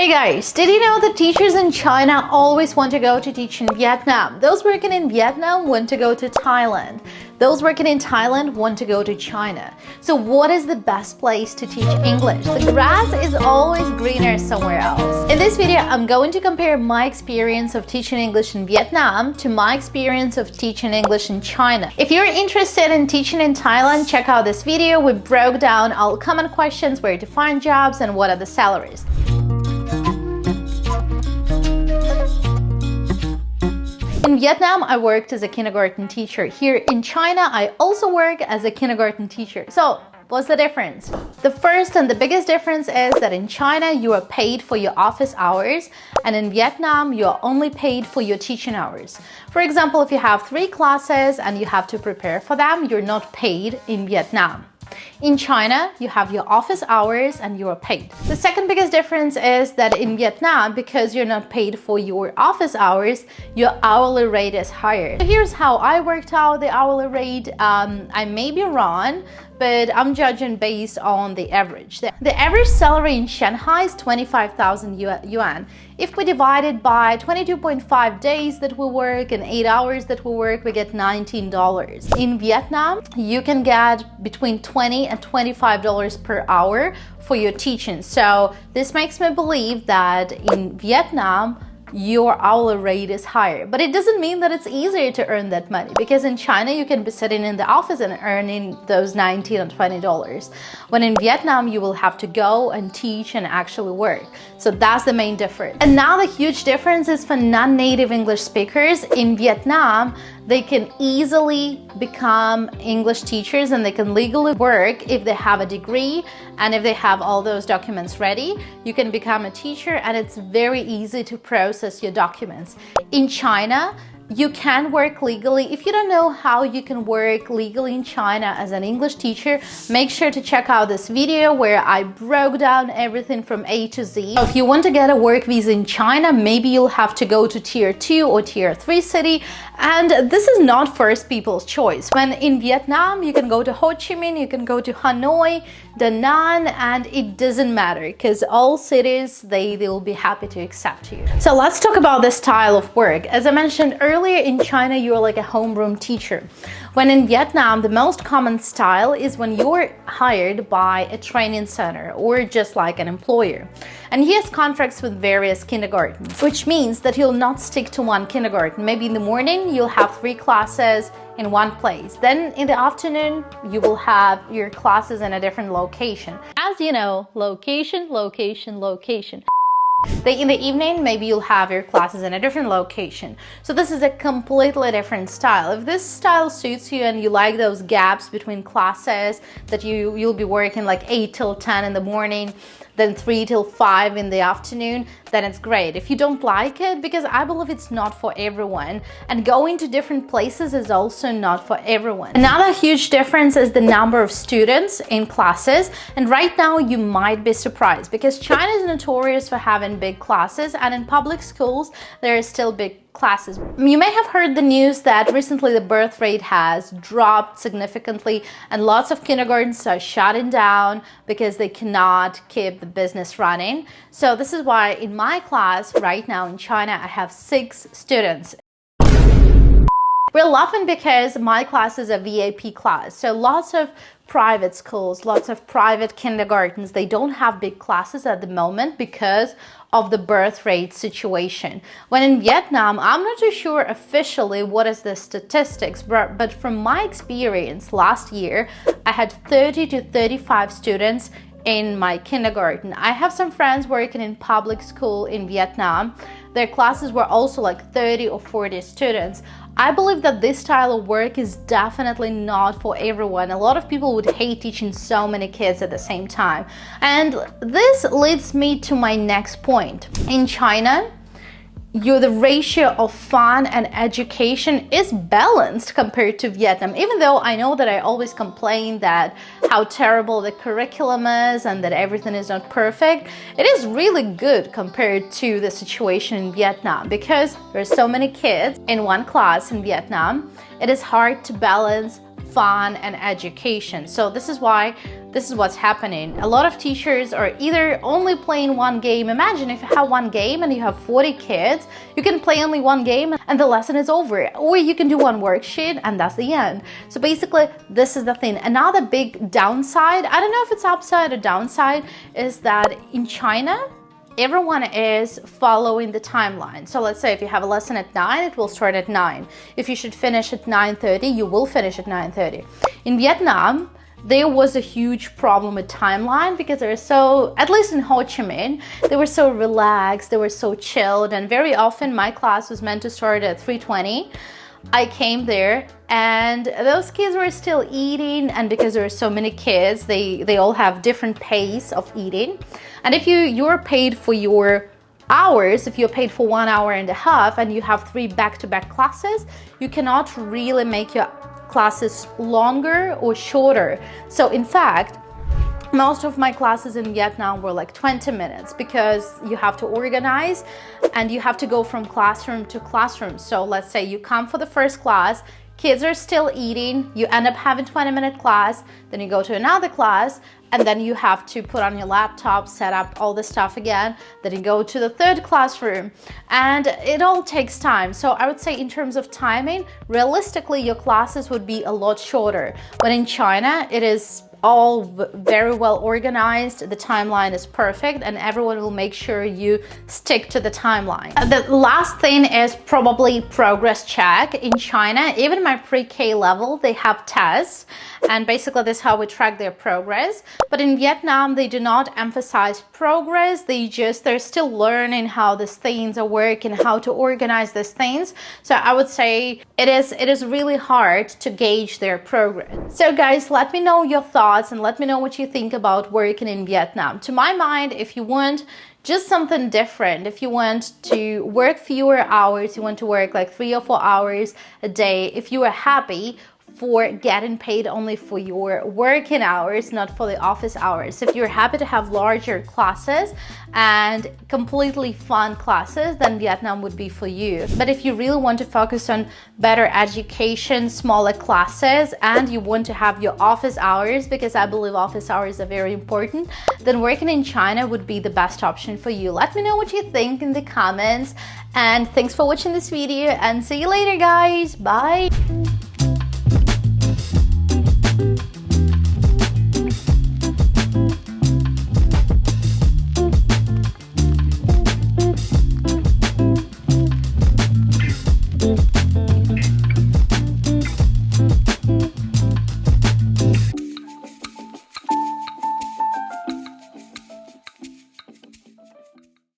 Hey guys, did you know that teachers in China always want to go to teach in Vietnam? Those working in Vietnam want to go to Thailand. Those working in Thailand want to go to China. So what is the best place to teach English? The grass is always greener somewhere else. In this video, I'm going to compare my experience of teaching English in Vietnam to my experience of teaching English in China. If you're interested in teaching in Thailand, check out this video. We broke down all common questions, where to find jobs, and what are the salaries. In Vietnam, I worked as a kindergarten teacher. Here in China, I also work as a kindergarten teacher. So, what's the difference? The first and the biggest difference is that in China, you are paid for your office hours, and in Vietnam, you are only paid for your teaching hours. For example, if you have 3 classes and you have to prepare for them, you're not paid in Vietnam. In China, you have your office hours and you are paid. The second biggest difference is that in Vietnam, because you're not paid for your office hours, your hourly rate is higher. So here's how I worked out the hourly rate. I may be wrong, but I'm judging based on the average. The average salary in Shanghai is 25,000 yuan. If we divide it by 22.5 days that we work and 8 hours that we work, we get $19. In Vietnam, you can get between $20 and $25 per hour for your teaching. So this makes me believe that in Vietnam, your hourly rate is higher. But it doesn't mean that it's easier to earn that money, because in China you can be sitting in the office and earning those $19 and $20. When in Vietnam you will have to go and teach and actually work. So that's the main difference. And now the huge difference is for non-native English speakers. In Vietnam, they can easily become English teachers and they can legally work if they have a degree and if they have all those documents ready. You can become a teacher and it's very easy to process your documents. In China, you can work legally. If you don't know how you can work legally in China as an English teacher, make sure to check out this video where I broke down everything from A to Z. If you want to get a work visa in China, maybe you'll have to go to tier 2 or tier 3 city. And this is not first people's choice. When in Vietnam, you can go to Ho Chi Minh, you can go to Hanoi, Da Nang, and it doesn't matter because all cities, they will be happy to accept you. So let's talk about the style of work. As I mentioned earlier, in China, you're like a homeroom teacher. When in Vietnam, the most common style is when you're hired by a training center or just like an employer. And he has contracts with various kindergartens, which means that he'll not stick to one kindergarten. Maybe in the morning, you'll have 3 classes in one place. Then in the afternoon, you will have your classes in a different location. As you know, location, location, location. Then in the evening, maybe you'll have your classes in a different location. So this is a completely different style. If this style suits you and you like those gaps between classes, that you'll be working like 8 till 10 in the morning, then 3 till 5 in the afternoon, then it's great. If you don't like it, because I believe it's not for everyone, and going to different places is also not for everyone. Another huge difference is the number of students in classes, and right now you might be surprised because China is notorious for having big classes, and in public schools there are still big classes. You may have heard the news that recently the birth rate has dropped significantly and lots of kindergartens are shutting down because they cannot keep the business running. So this is why in my class right now in China, I have 6 students. We're laughing because my class is a VIP class. So lots of private schools, lots of private kindergartens, they don't have big classes at the moment because of the birth rate situation. When in Vietnam, I'm not too sure officially what is the statistics, but from my experience last year, I had 30 to 35 students in my kindergarten. I have some friends working in public school in Vietnam. Their classes were also like 30 or 40 students. I believe that this style of work is definitely not for everyone. A lot of people would hate teaching so many kids at the same time. And this leads me to my next point. In China, the ratio of fun and education is balanced compared to Vietnam. Even though I know that I always complain that how terrible the curriculum is and that everything is not perfect, it is really good compared to the situation in Vietnam because there's so many kids in one class in Vietnam. It is hard to balance fun and education. So this is what's happening. A lot of teachers are either only playing one game. Imagine if you have one game and you have 40 kids, you can play only one game and the lesson is over. Or you can do one worksheet and that's the end. So basically, this is the thing. Another big downside, I don't know if it's upside or downside, is that in China, everyone is following the timeline. So let's say if you have a lesson at 9, it will start at 9. If you should finish at 9:30, you will finish at 9:30. In Vietnam, there was a huge problem with timeline because they were so, at least in Ho Chi Minh, they were so relaxed, they were so chilled, and very often my class was meant to start at 3:20. I came there and those kids were still eating, and because there are so many kids, they all have different pace of eating. And if you're paid for your hours, if you're paid for 1 hour and a half and you have 3 back-to-back classes, you cannot really make your classes longer or shorter. So in fact, most of my classes in Vietnam were like 20 minutes because you have to organize and you have to go from classroom to classroom. So let's say you come for the first class, kids are still eating, you end up having 20-minute class, then you go to another class, and then you have to put on your laptop, set up all the stuff again, then you go to the third classroom, and it all takes time. So I would say in terms of timing, realistically, your classes would be a lot shorter. But in China, it is all very well organized, the timeline is perfect, and everyone will make sure you stick to the timeline. The last thing is probably progress check. In China, even my pre-K level, they have tests, and basically this is how we track their progress. But in Vietnam, they do not emphasize progress, they're still learning how these things are working, how to organize these things. So I would say it is really hard to gauge their progress. So guys, let me know your thoughts and let me know what you think about working in Vietnam. To my mind, if you want just something different, if you want to work fewer hours, you want to work like 3 or 4 hours a day, if you are happy for getting paid only for your working hours, not for the office hours. If you're happy to have larger classes and completely fun classes, then Vietnam would be for you. But if you really want to focus on better education, smaller classes, and you want to have your office hours, because I believe office hours are very important, then working in China would be the best option for you. Let me know what you think in the comments, and thanks for watching this video, and see you later, guys. Bye.